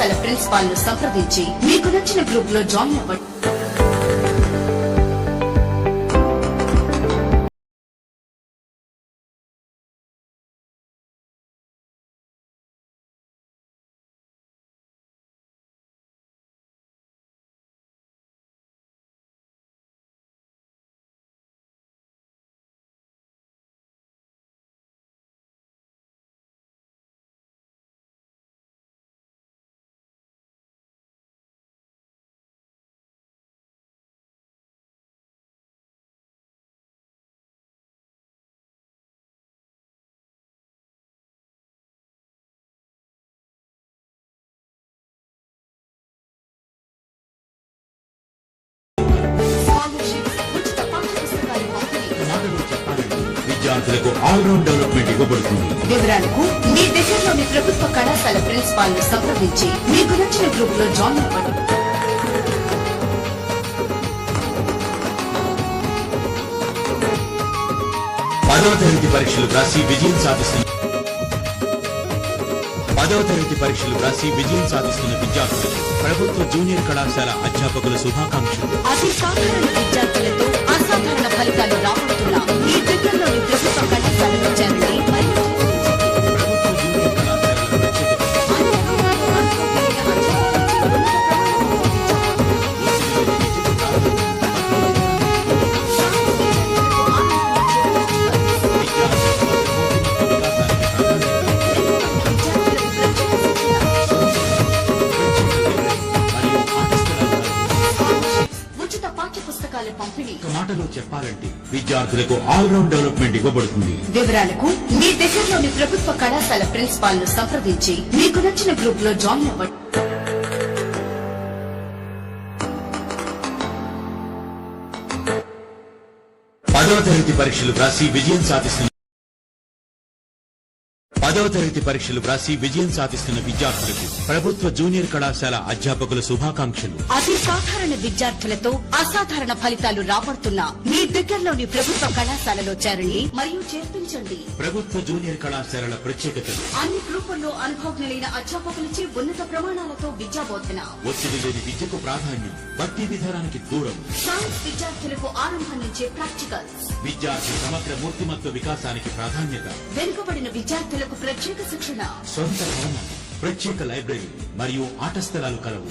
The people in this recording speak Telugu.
కళాశాల ప్రిన్సిపాల్ ను సంప్రదించి మీకు నచ్చిన గ్రూప్ లో జాయిన్ అవ్వండి. విద్యార్థులకు ఆల్రౌండ్ డెవలప్మెంట్ ఇవ్వబడుతుంది. వివరాలకు మీ దగ్గరలోని ప్రభుత్వ కళాశాల ప్రిన్సిపాల్ ను సంప్రదించి మీకు నచ్చిన గ్రూప్ లో జాయిన్ అవ్వండి. పదవ తరగతి పరీక్షలు రాసి విజయం సాధిస్తున్న విద్యార్థులకు ప్రభుత్వ జూనియర్ కళాశాల అధ్యాపకుల శుభాకాంక్షలు. అతి సాధారణ విద్యార్థులతో అసాధారణ ఫలితాలు రాబడుతున్నా మీ దగ్గరలోని ప్రభుత్వ కళాశాలలో చేరండి. ప్రభుత్వ జూనియర్ కళాశాలల ఉచిత పాఠ్య పుస్తకాల పంపిణీ. మాటలో చెప్పాలంటే విద్యార్థులకు ఆల్రౌండ్ డెవలప్మెంట్ ఇవ్వబడుతుంది. వివరాలకు మీ దగ్గరలోని ప్రభుత్వ కళాశాల ప్రిన్సిపాల్ ను సంప్రదించి మీకు నచ్చిన గ్రూప్ లో జాయిన్ అవ్వండి. పదవ తరగతి పరీక్షలు రాసి విజయం సాధిస్తున్న విద్యార్థులకు ప్రభుత్వ జూనియర్ కళాశాల అధ్యాపకుల శుభాకాంక్షలు. అతి సాధారణ విద్యార్థులతో అసాధారణ ఫలితాలు రాబడుతున్నా మీ దగ్గరలోని ప్రభుత్వ కళాశాలలో చేరండి మరియు చేర్పించండి. ప్రభుత్వ జూనియర్ కళాశాలల ప్రత్యేకతలు: అన్ని గ్రూపుల్లో అనుభవజ్ఞులైన అధ్యాపకులచే ఉన్నత ప్రమాణాలతో విద్యాబోధన, ఒత్తిడి లేని విద్యకు ప్రాధాన్యం, భర్తీ విధానానికి దూరం, సైన్స్ విద్యార్థులకు ఆరంభం నుంచే ప్రాక్టికల్స్, విద్యార్థి సమగ్ర మూర్తిమత్వ వికాసానికి ప్రాధాన్యత, వెనుకబడిన విద్యార్థులకు ప్రత్యేక శిక్షణ, సొంత భవనం, ప్రత్యేక లైబ్రరీ మరియు ఆట స్థలాలు కలవు.